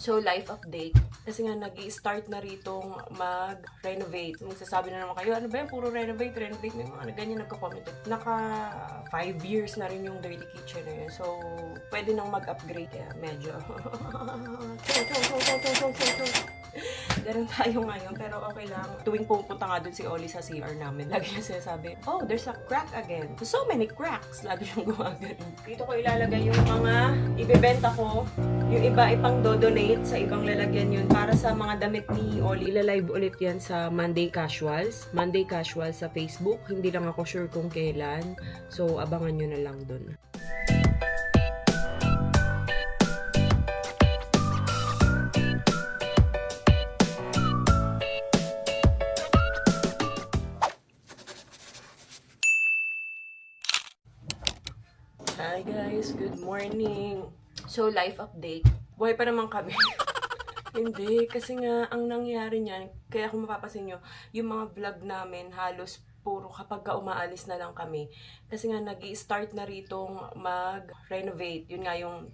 So, life update. Kasi nga, nag-i-start na ritong mag-renovate. Magsasabi na naman kayo, ano ba yan? Puro renovate, renovate. May mga ganyan nagko-comment. Naka 5 years na rin yung dirty kitchen na yun. So, pwede nang mag-upgrade. Kaya medyo... Ganun tayo ngayon, pero okay lang. Tuwing pupunta nga dun si Oli sa CR namin, lagi niya sinasabi, oh, there's a crack again. So many cracks. Lagi siyang gumagano. Dito ko ilalagay yung mga ibebenta ko. Yung iba ipang do-donate sa ibang lalagyan yun para sa mga damit ni Oli. Ilalive ulit yan sa Monday Casuals. Monday Casuals sa Facebook. Hindi lang ako sure kung kailan. So, abangan nyo na lang dun. Hi guys, good morning. So, life update. Buhay pa naman kami. Hindi, kasi nga, ang nangyari niyan, kaya kung mapapasin nyo, yung mga vlog namin, halos puro kapag umaalis na lang kami. Kasi nga, nag-i-start na ritong mag-renovate. Yun nga yung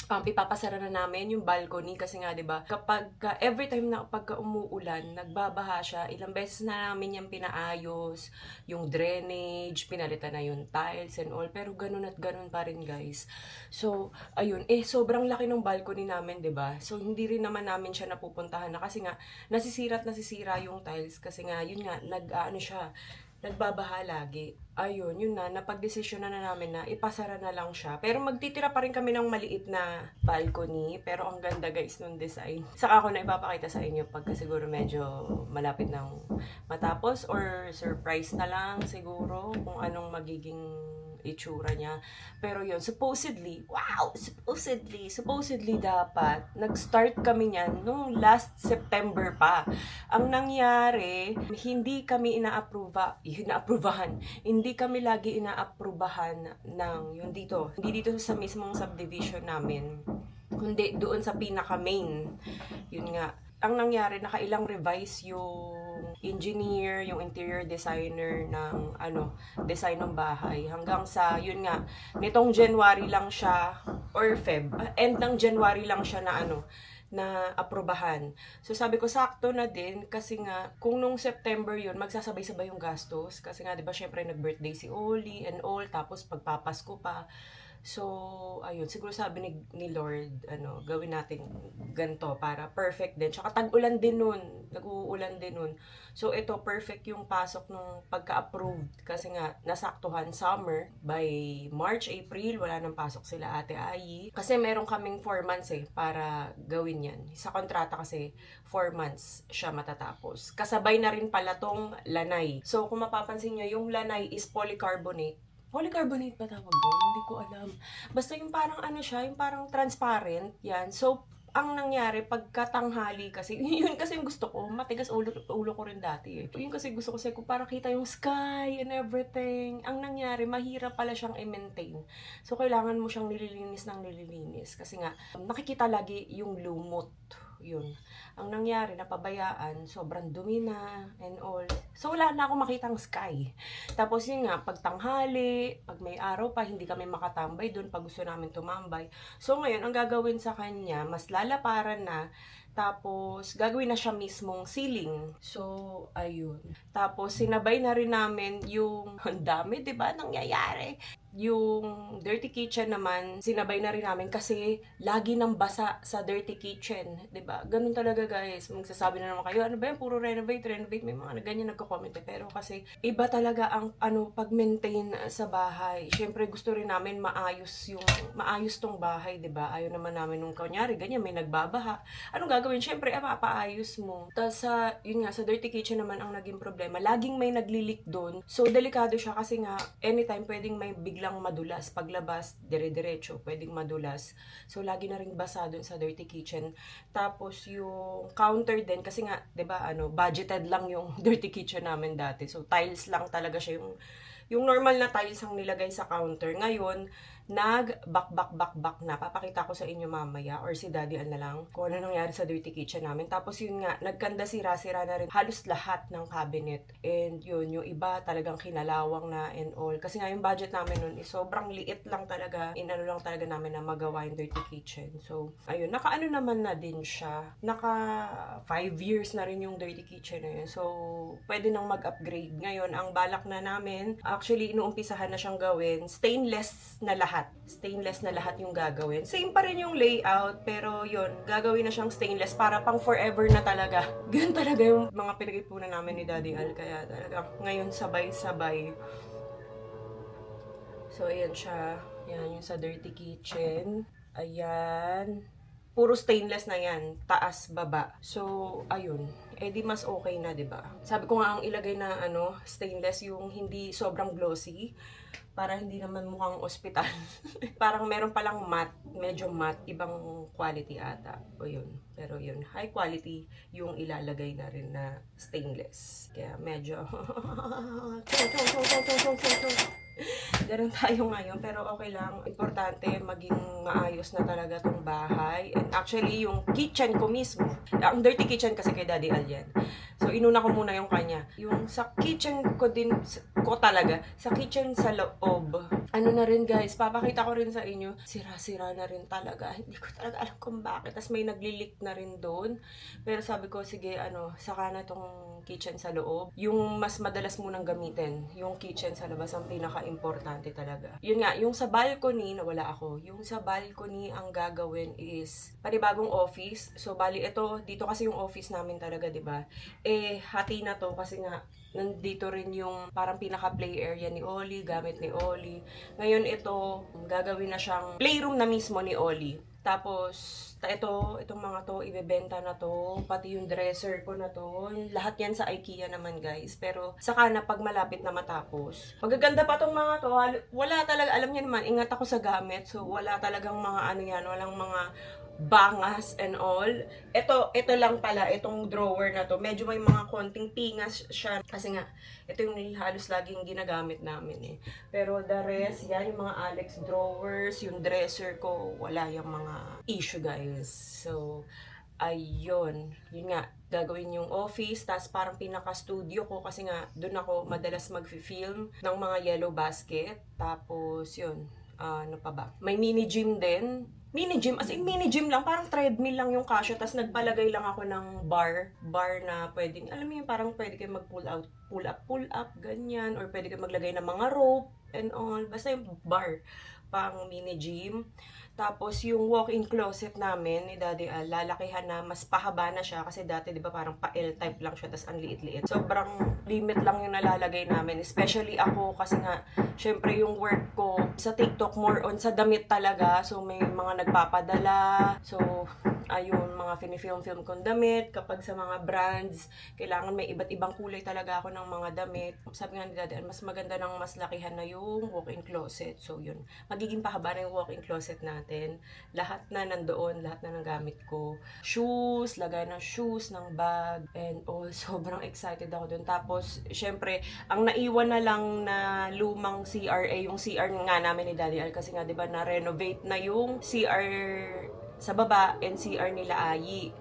ipapasara na namin yung balcony kasi nga 'di ba kapag every time na pagka umuulan nagbabaha siya, ilang beses na namin yung pinaayos, yung drainage, pinalitan na yung tiles and all, pero ganun at ganun pa rin guys. So ayun, sobrang laki ng balcony namin 'di ba, so hindi rin naman namin siya napupuntahan na kasi nga nasisira at nasisira yung tiles kasi nga yun nga siya, nagbabaha lagi. Ayun, yun na, napagdesisyon na namin na ipasara na lang siya. Pero magtitira pa rin kami ng maliit na balcony. Pero ang ganda guys nung design. Saka ako na ipapakita sa inyo pagka siguro medyo malapit ng matapos or surprise na lang siguro kung anong magiging itsura niya. Pero yun, supposedly dapat, nag-start kami niyan nung last September pa. Ang nangyari, hindi kami inaaprubahan. Hindi kami lagi inaaprubahan ng yung dito. Hindi dito sa mismong subdivision namin. Kundi doon sa pinaka-main. Yun nga. Ang nangyari, nakailang revise yung engineer, yung interior designer ng design ng bahay. Hanggang sa, yun nga, nitong January lang siya, or end ng January lang siya na aprobahan. So sabi ko sakto na din kasi nga kung nung September yun magsasabay-sabay yung gastos kasi nga 'di ba syempre nag-birthday si Oli and all tapos pagpapasko pa. So, ayun, siguro sabi ni Lord, gawin natin ganito para perfect din. Tsaka tag-ulan din nun, nag-uulan din nun. So, ito, perfect yung pasok nung pagka-approved kasi nga, nasaktuhan summer. By March, April, wala nang pasok sila Ate Ayi. Kasi meron kaming 4 months para gawin yan. Sa kontrata kasi, 4 months siya matatapos. Kasabay na rin pala tong lanay. So, kung mapapansin nyo, yung lanay is polycarbonate. Polycarbonate ba tawag doon? Hindi ko alam. Basta yung parang siya, yung parang transparent. Yan. So, ang nangyari, pagkatanghali kasi, yun kasi yung gusto ko, matigas ulo ko rin dati eh. Yun kasi gusto ko kung para kita yung sky and everything. Ang nangyari, mahirap pala siyang i-maintain. So, kailangan mo siyang nililinis ng nililinis. Kasi nga, nakikita lagi yung lumot. Yun. Ang nangyari, napabayaan, sobrang dumi na and all. So, wala na akong makitang sky. Tapos yun nga, pag tanghali, pag may araw pa, hindi kami makatambay doon pag gusto namin tumambay. So, ngayon, ang gagawin sa kanya, mas lalaparan na, tapos, gagawin na siya mismong ceiling. So, ayun. Tapos, sinabay na rin namin yung, ang dami, diba, nangyayari. Yung dirty kitchen naman, sinabay na rin namin kasi lagi nang basa sa dirty kitchen, 'di ba? Ganun talaga, guys. Magsasabi na naman kayo, ano ba yan? Puro renovate, renovate. May mga ganyan nagko-comment. Pero kasi iba talaga ang pag-maintain sa bahay. Syempre gusto rin namin maayos tong bahay, 'di ba? Ayaw naman namin nung kunyari ganyan may nagbabaha. Anong gagawin? Syempre papaayos mo. Tapos yun nga sa dirty kitchen naman ang naging problema. Laging may naglilik doon. So delikado siya kasi nga anytime pwedeng may biglang madulas. Paglabas, dire-diretso, pwedeng madulas. So, lagi na rin basa dun sa dirty kitchen. Tapos, yung counter din, kasi nga, 'di ba budgeted lang yung dirty kitchen namin dati. So, tiles lang talaga siya yung normal na tiles ang nilagay sa counter. Ngayon, nag-back na. Papakita ko sa inyo mamaya or si Daddy Al na lang kung ano nangyari sa dirty kitchen namin. Tapos yun nga, nagkanda sira-sira na rin halos lahat ng cabinet. And yun, yung iba talagang kinalawang na and all. Kasi nga yung budget namin nun is sobrang liit lang talaga. Inano lang talaga namin na magawa yung dirty kitchen. So, ayun, naka-ano naman na din siya. Naka 5 years na rin yung dirty kitchen na yun. So, pwede nang mag-upgrade. Ngayon, ang balak na namin, actually, inuumpisahan na siyang gawin. Stainless na lahat. Stainless na lahat yung gagawin. Same pa rin yung layout, pero yun, gagawin na siyang stainless para pang forever na talaga. Ganun talaga yung mga pinag-ipunan namin ni Daddy Al. Kaya talaga, ngayon sabay-sabay. So, ayan siya. Yan yung sa dirty kitchen. Ayan. Puro stainless na yan. Taas, baba. So, ayun. Eh di mas okay na, 'di ba? Sabi ko nga ang ilagay na stainless yung hindi sobrang glossy para hindi naman mukhang ospital. Parang meron palang matte, medyo matte, ibang quality ata. O yun. Pero yun, high quality yung ilalagay na rin na stainless. Kaya medyo ganun tayo ngayon, pero okay lang. Importante, maging maayos na talaga tong bahay. And actually, yung kitchen ko mismo, ang dirty kitchen kasi kay Daddy Al yan. So, inuna ko muna yung kanya. Yung sa kitchen ko din, ko talaga, sa kitchen sa loob, ano na rin guys, papakita ko rin sa inyo, sira-sira na rin talaga. Hindi ko talaga alam kung bakit. Tapos may nagli-leak na rin doon. Pero sabi ko, sige, saka na tong kitchen sa loob. Yung mas madalas munang gamitin, yung kitchen sa labas, ang pinaka-importante talaga. Yun nga, yung sa balcony, nawala ako. Yung sa balcony, ang gagawin is panibagong office. So, bali, ito, dito kasi yung office namin talaga, di ba? Eh, hati na to kasi nga, nandito rin yung parang pinaka-play area ni Oli, gamit ni Oli. Ngayon ito, gagawin na siyang playroom na mismo ni Oli. Tapos, itong mga to, ibebenta na to, pati yung dresser ko na to, lahat yan sa IKEA naman guys. Pero, saka na pag malapit na matapos. Magaganda pa tong mga to, wala talaga, alam niyo naman, ingat ako sa gamit, so wala talagang mga walang mga bangas and all. Ito lang pala, itong drawer na to. Medyo may mga konting pingas siya. Kasi nga, ito yung halos laging ginagamit namin eh. Pero the rest, yan yung mga Alex drawers, yung dresser ko, wala yung mga issue guys. So, ayun. Yun nga, gagawin yung office, tas parang pinaka-studio ko kasi nga, doon ako madalas mag-film ng mga yellow basket. Tapos, yun. Ano pa ba? May mini gym din. Mini gym, as in mini gym lang, parang treadmill lang yung kasya, tas nagpalagay lang ako ng bar na pwedeng, alam mo yung parang pwede kayo mag-pull up, ganyan, or pwede kayo maglagay ng mga rope and all, basta yung bar, pang mini gym. Tapos yung walk-in closet namin ni Daddy Al, lalakihan na, mas pahaba na siya kasi dati 'di ba parang pa L-type lang siya, tas ang liit-liit. Sobrang limit lang yung nalalagay namin, especially ako kasi nga syempre yung work ko sa TikTok more on sa damit talaga. So may mga nagpapadala. So ayun, mga film kong damit. Kapag sa mga brands, kailangan may iba't ibang kulay talaga ako ng mga damit. Sabi nga ni Daddy Al, mas maganda ng mas lakihan na yung walk-in closet. So yun, magiging pahaba na yung walk-in closet natin. Lahat na nandoon, lahat na ng gamit ko. Shoes, lagay ng shoes, ng bag, and all. Sobrang excited ako dun. Tapos, syempre, ang naiwan na lang na lumang CR, yung CR nga namin ni Daddy Al. Kasi nga, di ba, na-renovate na yung CR sa baba and CR nila Ayi.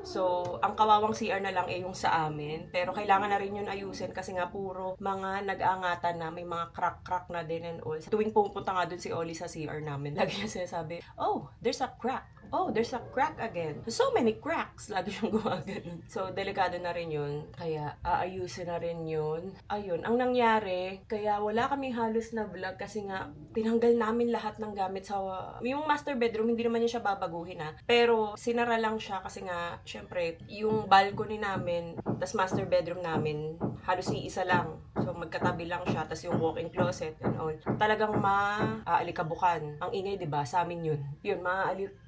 So, ang kawawang CR na lang yung sa amin. Pero kailangan na rin yun ayusin kasi nga puro mga nag-aangatan na, may mga crack na din and all. Tuwing pumunta nga dun si Oli sa CR namin, lagi niya sinasabi, oh, there's a crack. Oh, there's a crack again. So many cracks. Lagi siyang gumagano. So, delikado na rin yun. Kaya, aayusin na rin yun. Ayun, ang nangyari, kaya wala kaming halos na vlog kasi nga, tinanggal namin lahat ng gamit sa... Yung master bedroom, hindi naman niya siya babaguhin ha. Pero, sinara lang siya kasi nga, syempre, yung balcony namin, tas master bedroom namin, halos iisa lang. So, magkatabi lang siya, tas yung walk-in closet and all. Talagang maaalikabukan. Ang ingay, diba? Sa amin yun. Yun,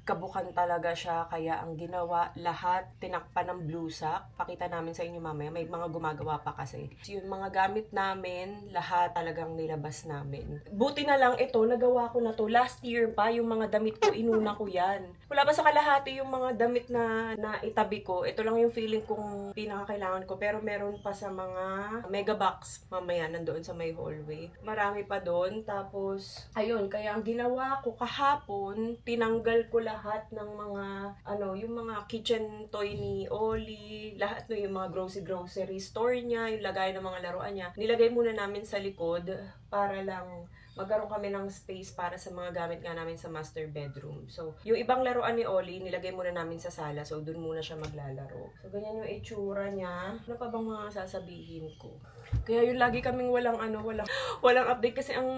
kabukan talaga siya, kaya ang ginawa lahat, tinakpan ng blue sack. Pakita namin sa inyo mamaya, may mga gumagawa pa kasi. So, yung mga gamit namin, lahat talagang nilabas namin. Buti na lang ito, nagawa ko na to. Last year pa, yung mga damit ko, inuna ko yan. Wala pa sa kalahati yung mga damit na itabi ko. Ito lang yung feeling kong pinakakailangan ko. Pero meron pa sa mga mega box mamaya nandoon sa may hallway. Marami pa doon. Tapos, ayun, kaya ang ginawa ko kahapon, tinanggal ko lahat ng mga, yung mga kitchen toy ni Oli, lahat no, yung mga grocery store niya, yung lagay ng mga laruan niya. Nilagay muna namin sa likod para lang magkaroon kami ng space para sa mga gamit nga namin sa master bedroom. So, yung ibang laruan ni Oli, nilagay muna namin sa sala. So, dun muna siya maglalaro. So, ganyan yung itsura niya. Ano pa bang mga sasabihin ko? Kaya yung lagi kaming walang update kasi ang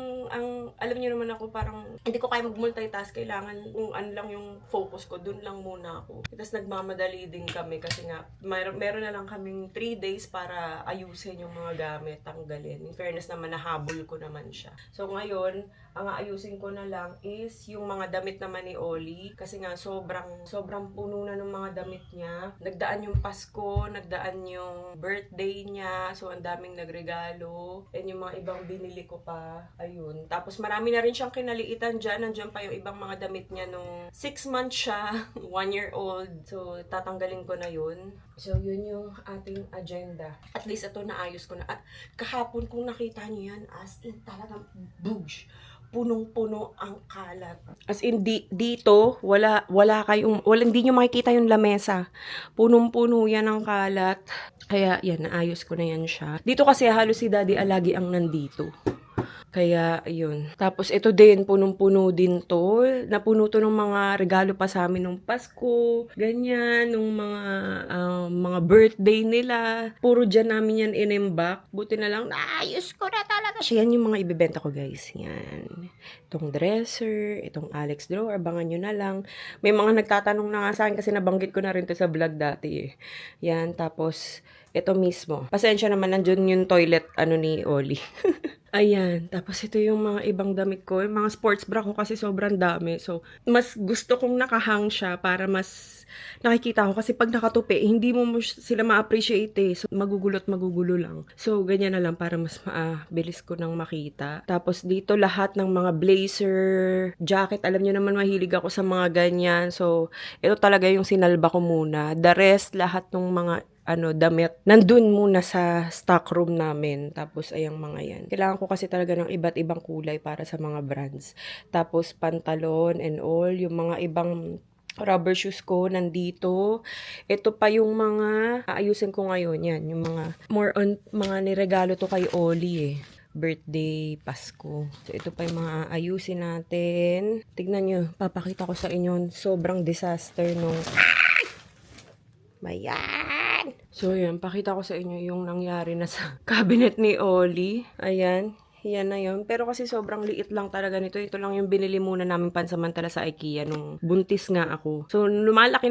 alam niyo naman ako, parang hindi ko kaya mag-multitask. Kailangan kung ano lang yung focus ko, dun lang muna ako. Tapos nagmamadali din kami kasi nga meron na lang kaming 3 days para ayusin yung mga gamit, tanggalin. In fairness naman, nahabol ko naman siya. So ngayon, ang aayusin ko na lang is yung mga damit naman ni Oli kasi nga sobrang puno na ng mga damit niya. Nagdaan yung Pasko, nagdaan yung birthday niya, so ang daming nagregalo, and yung mga ibang binili ko pa, ayun. Tapos marami na rin siyang kinaliitan dyan, nandiyan pa yung ibang mga damit niya nung 6 months siya, 1 year old, so tatanggalin ko na yun. So yun yung ating agenda. At least ito naayos ko na. At kahapon kung nakita niyo yan, as in talagang boosh, punong-puno ang kalat. As in, dito, hindi nyo makikita yung lamesa. Punong-puno yan ang kalat. Kaya, yan, naayos ko na yan siya. Dito kasi halos si Daddy Alagi ang nandito. Kaya, yun. Tapos, ito din, punong-puno din to. Napuno to ng mga regalo pa sa amin nung Pasko. Ganyan, nung mga birthday nila. Puro dyan namin yan inimbak. Buti na lang, naayos ko na talaga. So, yan yung mga ibibenta ko, guys. Yan. Itong dresser, itong Alex drawer, abangan nyo na lang. May mga nagtatanong na nga sa akin kasi nabanggit ko na rin to sa vlog dati eh. Yan, tapos, ito mismo. Pasensya naman, nandun yung toilet, ni Oli. Ayan, tapos ito yung mga ibang damit ko, yung mga sports bra ko kasi sobrang dami. So, mas gusto kong nakahang siya para mas nakikita ko. Kasi pag nakatupi, hindi mo sila ma-appreciate eh. So, magugulo lang. So, ganyan na lang para mas bilis ko nang makita. Tapos dito lahat ng mga blazer, jacket. Alam nyo naman mahilig ako sa mga ganyan. So, ito talaga yung sinalba ko muna. The rest, lahat ng mga damit, nandun muna sa stock room namin. Tapos, ayang mga yan. Kailangan ko kasi talaga ng iba't ibang kulay para sa mga brands. Tapos, pantalon and all. Yung mga ibang rubber shoes ko nandito. Ito pa yung mga aayusin ko ngayon. Yan, yung mga more on mga niregalo to kay Oli eh. Birthday, Pasko. So, ito pa yung mga ayusin natin. Tignan nyo, papakita ko sa inyo. Sobrang disaster nung Mayan! So, yan. Pakita ko sa inyo yung nangyari na sa cabinet ni Oli. Ayan. Yan na yun. Pero kasi sobrang liit lang talaga nito. Ito lang yung binili muna namin pansamantala sa IKEA nung buntis nga ako. So, lumalaki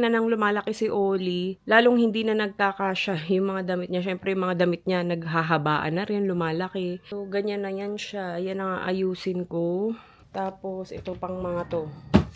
si Oli. Lalong hindi na nagkakasya yung mga damit niya. Syempre, yung mga damit niya naghahabaan na rin, lumalaki. So, ganyan na yan siya. Yan ang ayusin ko. Tapos, ito pang mga to.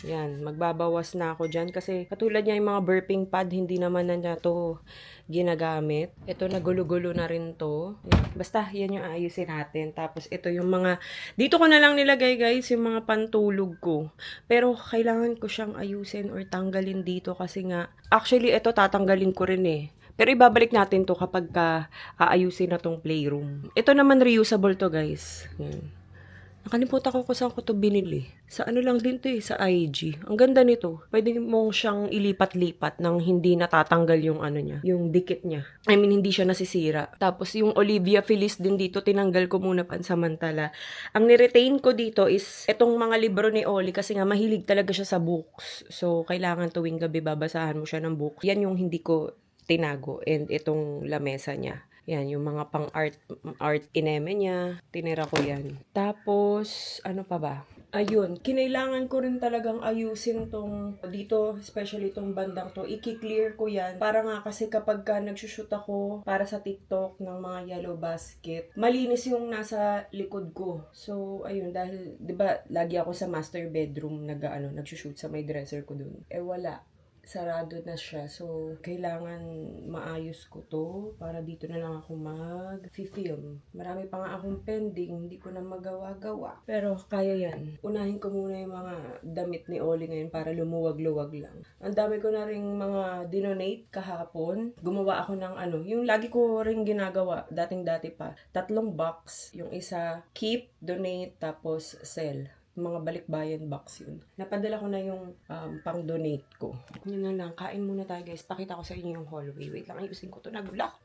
Yan, magbabawas na ako dyan. Kasi katulad niya yung mga burping pad, hindi naman na niya to ginagamit. Ito, nagulo-gulo na rin to. Basta, yan yung ayusin natin. Tapos, ito yung mga, dito ko na lang nilagay guys, yung mga pantulog ko. Pero, kailangan ko siyang ayusin or tanggalin dito kasi nga, actually, ito tatanggalin ko rin eh. Pero ibabalik natin to kapag aayusin na tong playroom. Ito naman reusable to guys. Yan. Nakalimutan ko kung saan ko to binili. Sa lang din to eh, sa IG. Ang ganda nito. Pwede mong siyang ilipat-lipat nang hindi natatanggal yung niya, yung dikit niya. I mean, hindi siya nasisira. Tapos yung Olivia Feliz din dito, tinanggal ko muna pansamantala. Ang niretain ko dito is etong mga libro ni Oli kasi nga mahilig talaga siya sa books. So, kailangan tuwing gabi babasahan mo siya ng books. Yan yung hindi ko tinago and itong lamesa niya. Yan, yung mga pang art ineme niya. Tinira ko yan. Tapos, ano pa ba? Ayun, kinailangan ko rin talagang ayusin tong dito, especially tong bandang to. I-clear ko yan. Para nga kasi kapag ka nagsushoot ako para sa TikTok ng mga yellow basket, malinis yung nasa likod ko. So, ayun, dahil, di ba, lagi ako sa master bedroom nagsushoot sa may dresser ko dun. Eh, wala. Sarado na siya. So, kailangan maayos ko to para dito na lang ako mag-film. Marami pa nga akong pending, hindi ko na magawa-gawa. Pero kaya yan. Unahin ko muna yung mga damit ni Oli ngayon para lumuwag-luwag lang. Ang dami ko na ring mga dinonate kahapon. Gumawa ako ng yung lagi ko ring ginagawa, dating-dati pa. 3 box. Yung isa, keep, donate, tapos sell. Mga balikbayan box yun. Napadala ko na yung pang-donate ko. Yun na lang. Kain muna tayo guys. Pakita ko sa inyo yung hallway. Wait lang. Ayusin ko to. Nagulak.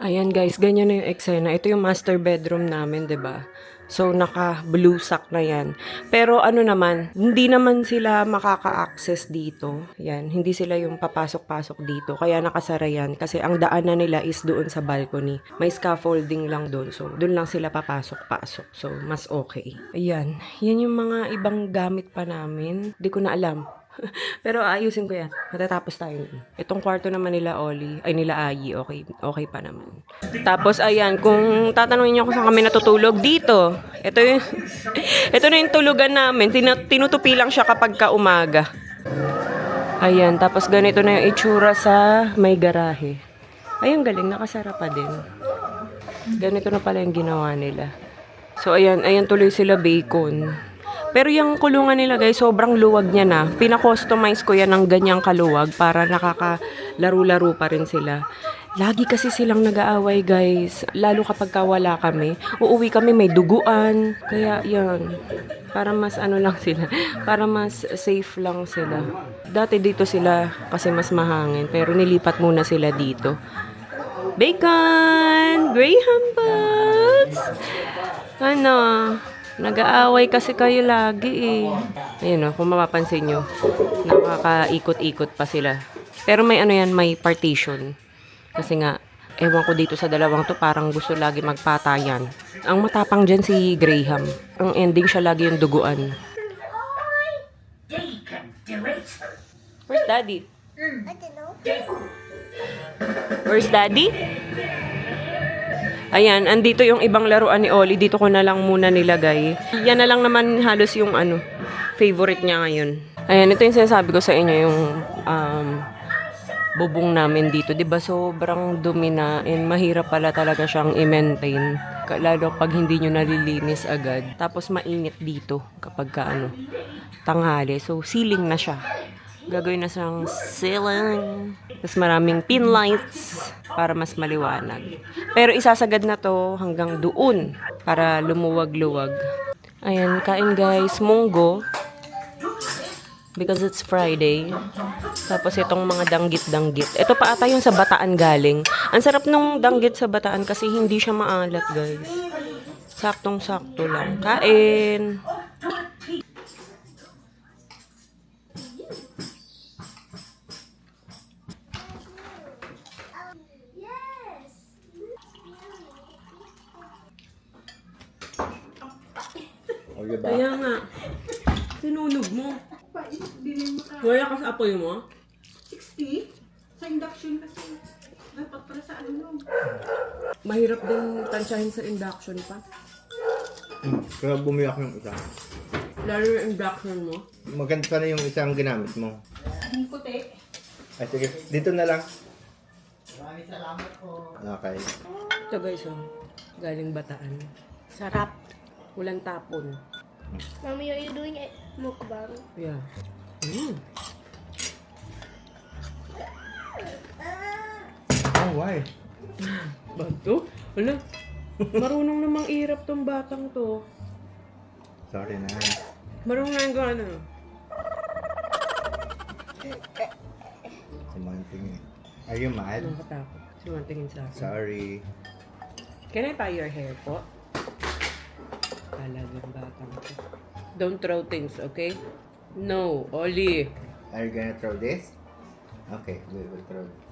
Ayan guys, ganyan na yung eksena. Ito yung master bedroom namin, 'di ba? So naka-blue sack na 'yan. Pero naman, hindi naman sila makaka-access dito. Yan, hindi sila yung papasok-pasok dito. Kaya nakasara yan kasi ang daanan nila is doon sa balcony. May scaffolding lang doon. So doon lang sila papasok-pasok. So mas okay. Ayan, yan yung mga ibang gamit pa namin. Di ko na alam. Pero ayusin ko yan. Matatapos tayo. Itong kwarto naman nila Oli, ay nila Ayi, okay pa naman. Tapos ayan, kung tatanungin niyo kung saan kami natutulog, dito. Ito na yung tulugan namin. Tinutupi lang siya kapag umaga. Ayan, tapos ganito na yung itsura sa may garahe. Ayun, galing, nakasara pa din. Ganito na pala yung ginawa nila. So ayan tuloy sila bacon. Pero yung kulungan nila guys, sobrang luwag niya na. Pina-customize ko yan ng ganyang kaluwag para nakakalaro-laro pa rin sila. Lagi kasi silang nag-aaway guys. Lalo kapag wala kami. Uuwi kami may duguan. Kaya yan. Para mas lang sila. Para mas safe lang sila. Dati dito sila kasi mas mahangin. Pero nilipat muna sila dito. Bacon! Graham bugs! Nag-aaway kasi kayo lagi eh. Ayun kung mapapansin nyo, nakakaikot-ikot pa sila. Pero may may partition. Kasi nga, ewan ko dito sa dalawang to, parang gusto lagi magpatayan. Ang matapang dyan si Graham. Ang ending siya lagi yung duguan. Where's Daddy? I don't know. Where's Daddy? Ayan, andito yung ibang laruan ni Oli. Dito ko na lang muna nilagay. Yan na lang naman halos yung favorite niya ngayon. Ayan, ito yung sinasabi ko sa inyo, yung bubong namin dito. Diba sobrang dumi na and mahirap pala talaga siyang i-maintain. Lalo pag hindi nyo nalilinis agad. Tapos mainit dito kapag tanghali. So, ceiling na siya. Gagawin na siyang ceiling. Tapos maraming pin lights para mas maliwanag. Pero isasagad na to hanggang doon para lumuwag-luwag. Ayan, kain guys. Munggo. Because it's Friday. Tapos itong mga danggit-danggit. Ito pa ata yung sa Bataan galing. Ang sarap nung danggit sa Bataan kasi hindi siya maalat guys. Saktong-sakto lang. Kain! Okay ba? Kaya nga. Sinunog mo. Wala ka sa apoy mo? 60? Sa induction kasi. Dapat para sa Mahirap din tansyahin sa induction pa. Kaya bumili ako ng isa. Lalo yung induction mo. Maganda sana yung isang ginamit mo. Ang puti. Ay sige, dito na lang. Maraming salamat po. Okay. Ito guys, galing Bataan. Sarap. Walang tapon. Mommy, are you doing it mukbang? Yeah. Oh, why? Bato? Wala. Marunong namang irap tong batang to. Sorry na. Marunong na yung Sumantingin. Are you mad? Anong katakot? Sumantingin sa akin. Sorry. Can I tie your hair po? Talagang batang to. Don't throw things, okay? No, Oli. Are you gonna throw this? Okay, we will throw this.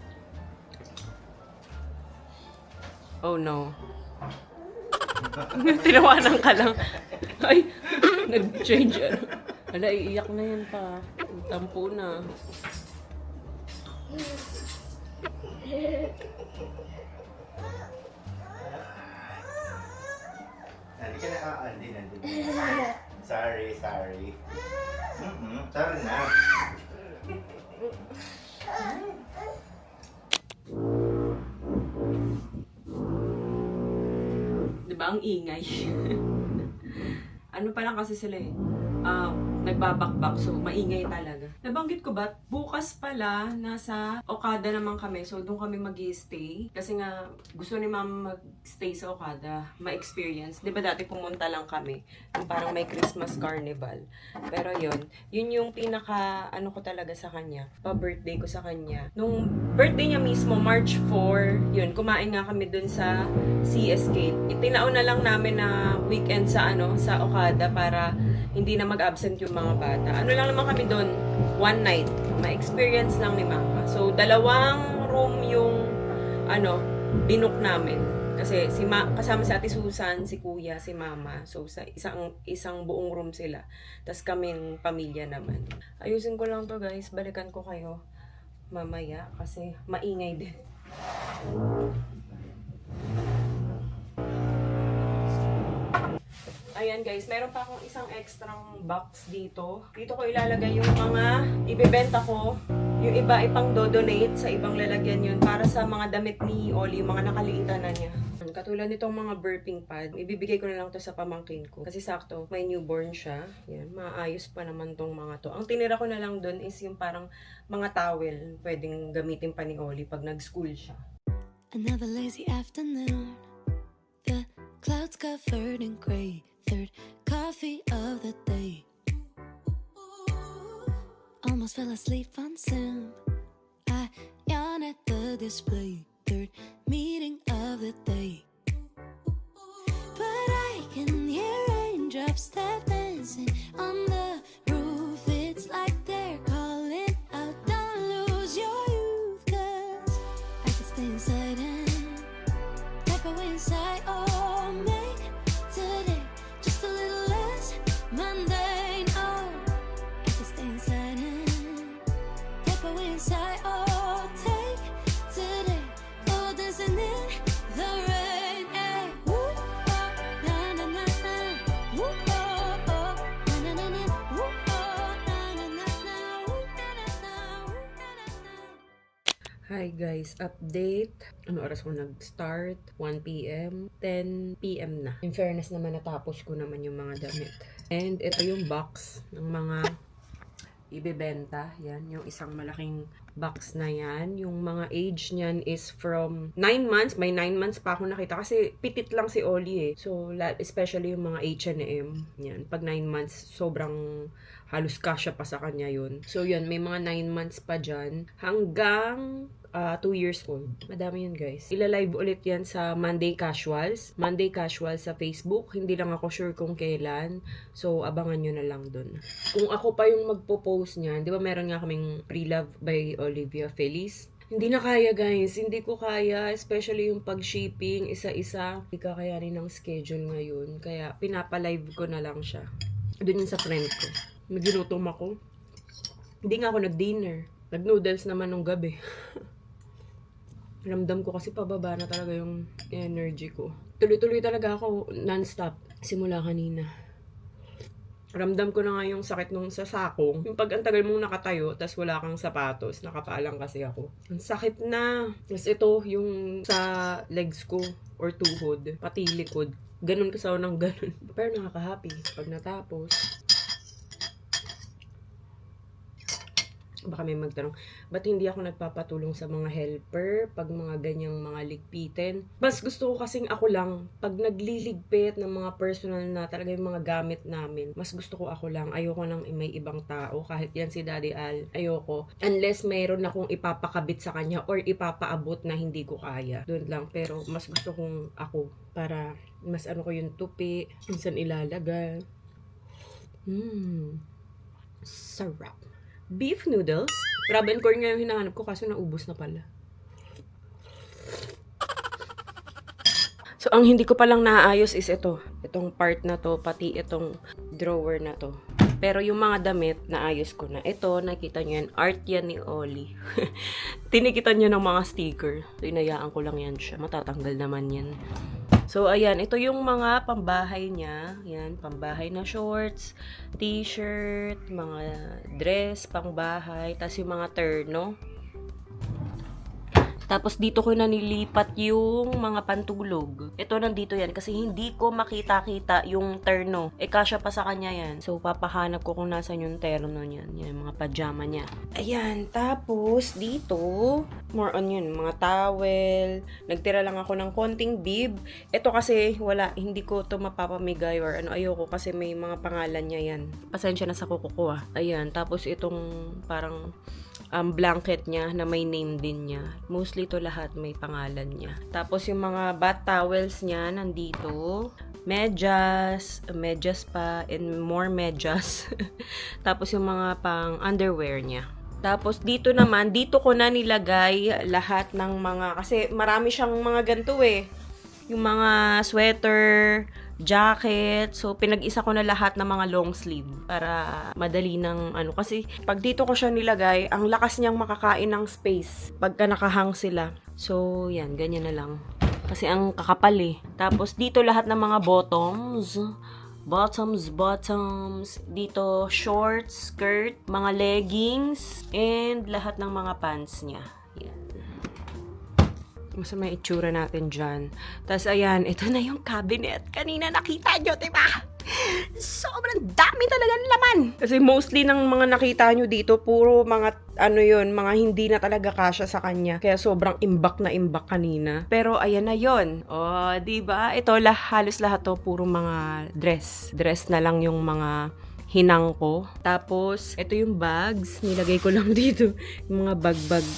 Oh no. Tinawanan ka lang. Ay, nag-change ano. Hala, iiyak na yan pa. Tampo na. Hindi ka na, hindi. Sorry. Sorry na. Diba ang ingay? Ano pa lang kasi sila eh. Nagbabakbak, so maingay talaga. Nabanggit ko ba, bukas pala, nasa Okada naman kami. So doon kami mag-stay. Kasi nga, gusto ni mama mag-stay sa Okada. Ma-experience. Diba dati pumunta lang kami. Yung parang may Christmas carnival. Pero yun yung pinaka, ano ko talaga sa kanya. Pa-birthday ko sa kanya. Nung birthday niya mismo, March 4, yun, kumain nga kami dun sa Sea Escape. Itinaon na lang namin na weekend sa sa Okada para hindi na mag-absent yung mga bata. Ano lang naman kami doon, one night. Ma-experience lang ni mama. So, 2 room yung, binook namin. Kasi kasama si Ate Susan, si Kuya, si Mama. So, sa isang buong room sila. Tapos kaming pamilya naman. Ayusin ko lang to guys. Balikan ko kayo mamaya kasi maingay din. Ayan guys, meron pa akong isang extrang box dito. Dito ko ilalagay yung mga ibebenta ko. Yung iba ipang do-donate sa ibang lalagyan yun para sa mga damit ni Oli, yung mga nakaliitan na niya. Katulad nitong mga burping pad, ibibigay ko na lang to sa pamangkin ko. Kasi sakto, may newborn siya. Yan, maayos pa naman tong mga to. Ang tinira ko na lang dun is yung parang mga towel. Pwedeng gamitin pa ni Oli pag nag-school siya. Another lazy afternoon. The clouds covered in gray. Third coffee of the day. Almost fell asleep on Zoom. I yawn at the display. Third meeting of the day. But I can hear raindrops that dancing on the roof. It's like they're calling out, don't lose your youth. 'Cause I can stay inside and type away inside. Oh, make today just a little less mundane. Oh, I can stay inside and type away inside. Oh, take today. Oh, dancing in the rain. Hey, woo, oh, na na na na. Woo, oh, oh, na na na na. Woo, oh, na na na na. Woo, na na na. Woo, na na na. Hi guys, update. Ano oras ko nag-start? 1 p.m. 10 p.m. na. In fairness naman, natapos ko naman yung mga damit. And ito yung box ng mga ibebenta. Yan, yung isang malaking box na yan. Yung mga age niyan is from 9 months. May 9 months pa ako nakita kasi pitit lang si Oli eh. So, especially yung mga H&M. Yan, pag 9 months, sobrang halos kasya pa sa kanya yun. So, yun, may mga 9 months pa dyan. Hanggang 2 years old. Madami yun guys. Ila-live ulit yan sa Monday Casuals. Monday Casuals sa Facebook. Hindi lang ako sure kung kailan. So, abangan nyo na lang dun. Kung ako pa yung magpo-post niyan, di ba meron nga kaming Pre-Love by Olivia Feliz? Hindi na kaya guys. Hindi ko kaya. Especially yung pag-shipping, isa-isa. Hindi kakayanin ng schedule ngayon. Kaya pinapalive ko na lang siya. Doon yun sa friend ko. Naginutom ako. Hindi nga ako nag-dinner. Nag-noodles naman nung gabi. Ramdam ko kasi pababa na talaga yung energy ko. Tuloy-tuloy talaga ako non-stop simula kanina. Ramdam ko na nga yung sakit nung sa sakong. Yung pag ang tagal mong nakatayo, tas wala kang sapatos, nakapalang kasi ako. Ang sakit na. Tapos ito, yung sa legs ko or tuhod, pati likod. Ganun kasi ako ng ganun. Pero nakaka-happy pag natapos. Baka may magtanong, ba't hindi ako nagpapatulong sa mga helper pag mga ganyang mga ligpitin? Mas gusto ko kasing ako lang, pag nagliligpit ng mga personal na talaga yung mga gamit namin, mas gusto ko ako lang. Ayoko nang may ibang tao, kahit yan si Daddy Al, ayoko. Unless mayroon akong ipapakabit sa kanya or ipapaabot na hindi ko kaya. Doon lang, pero mas gusto kong ako para mas ano ko yung tupi, minsan ilalagay. Sarap. Beef noodles. Crab and corn nga yung hinahanap ko kaso naubos na pala. So, ang hindi ko palang naayos is ito. Itong part na to, pati itong drawer na to. Pero yung mga damit, naayos ko na. Ito, nakita nyo yan. Art yan ni Oli. Tinikitan niya ng mga sticker. So, inayaan ko lang yan siya. Matatanggal naman yan. So, ayan. Ito yung mga pambahay niya. Yan, pambahay na shorts, t-shirt, mga dress, pangbahay, tas yung mga terno. Tapos dito ko na nilipat yung mga pantulog. Ito nandito yan kasi hindi ko makita-kita yung terno. Kasya pa sa kanya yan. So papahanap ko kung nasan yung terno niyan. Yan, mga pajama niya. Ayan, tapos dito, more on yun, mga towel. Nagtira lang ako ng konting bib. Ito kasi wala, hindi ko to mapapamigay or ano, ayoko kasi may mga pangalan niya yan. Pasensya na sa kuko ko ah. Ayan, tapos itong parang blanket niya na may name din niya. Mostly to lahat may pangalan niya. Tapos yung mga bath towels niya nandito. Medyas pa, and more medyas. Tapos yung mga pang underwear niya. Tapos dito naman, dito ko na nilagay lahat ng mga, kasi marami siyang mga ganito eh. Yung mga sweater, jacket. So, pinag-isa ko na lahat ng mga long sleeve para madali ng ano. Kasi, pag dito ko siya nilagay, ang lakas niyang makakain ng space pagka nakahang sila. So, yan. Ganyan na lang. Kasi ang kakapal eh. Tapos, dito lahat ng mga bottoms. Dito, shorts, skirt, mga leggings, and lahat ng mga pants niya. Yan. Masama yung itsura natin dyan. Tapos, ayan, ito na yung cabinet. Kanina nakita nyo, diba? Sobrang dami talaga ng laman. Kasi mostly ng mga nakita nyo dito, puro mga, mga hindi na talaga kasya sa kanya. Kaya sobrang imbak na imbak kanina. Pero, ayan na yun. O, diba? Ito, halos lahat to, puro mga dress. Dress na lang yung mga hinang ko. Tapos, ito yung bags. Nilagay ko lang dito. Yung mga bag-bag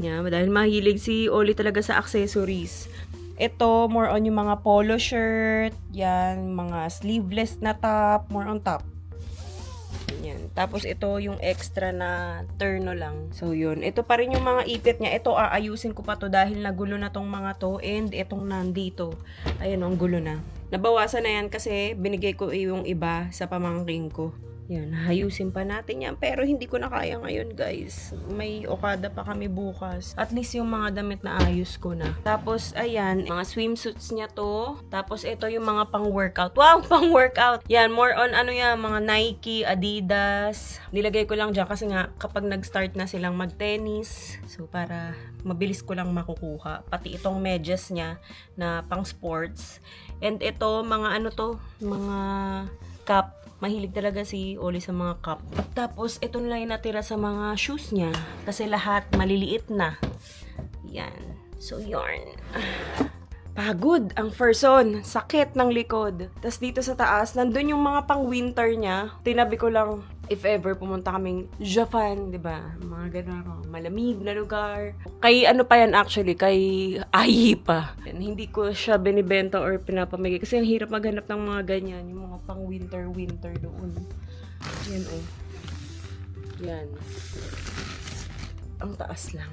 niya. Dahil mahilig si Oli talaga sa accessories. Ito, more on yung mga polo shirt. Yan, mga sleeveless na top. More on top. Yan. Tapos ito yung extra na terno lang. So yun. Ito pa rin yung mga ipit niya. Ito aayusin ko pa to dahil nagulo na tong mga to. And itong nandito. Ayan, ang gulo na. Nabawasan na yan kasi binigay ko yung iba sa pamangking ko. Yan, ayusin pa natin yan. Pero hindi ko na kaya ngayon, guys. May Okada pa kami bukas. At least yung mga damit na ayos ko na. Tapos, ayan, mga swimsuits niya to. Tapos, ito yung mga pang-workout. Wow, pang-workout! Yan, more on mga Nike, Adidas. Nilagay ko lang dyan kasi nga, kapag nag-start na silang mag-tennis, so, para mabilis ko lang makukuha. Pati itong medyas niya na pang-sports. And ito, mga mga cup. Mahilig talaga si Oli sa mga cup. Tapos, ito na lang yung natira sa mga shoes niya. Kasi lahat maliliit na. Yan. So, yarn. Pagod ang person. Sakit ng likod. Tapos dito sa taas, nandun yung mga pang-winter niya. Tinabi ko lang, if ever pumunta kaming Japan, di ba? Mga ganun, malamig na lugar. Kay pa yan actually, kay Ayi pa. And hindi ko siya binibenta or pinapamigay kasi ang hirap maghanap ng mga ganyan, yung mga pang winter doon. Yan Yan. Ang taas lang.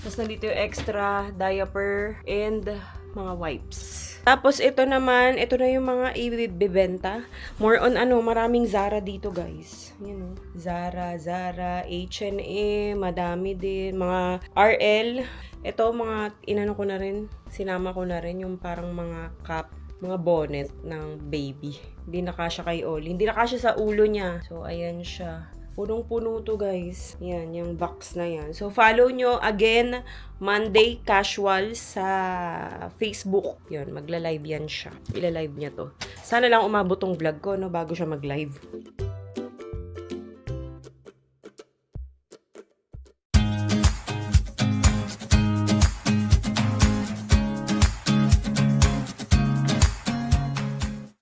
Tapos nandito yung extra diaper and mga wipes. Tapos ito naman, ito na yung mga ibibenta. More on maraming Zara dito, guys. Yan Zara, H&M, madami din, mga RL. Ito mga ko na rin, sinama ko na rin yung parang mga cap, mga bonnet ng baby. Hindi na kasya kay Oli. Hindi na kasya sa ulo niya. So ayan siya. Punong-puno to, guys. Yan, yung box na yan. So, follow nyo again, Monday Casual sa Facebook. Yan, magla-live yan siya. Ila-live niya to. Sana lang umabot tong vlog ko, bago siya mag-live.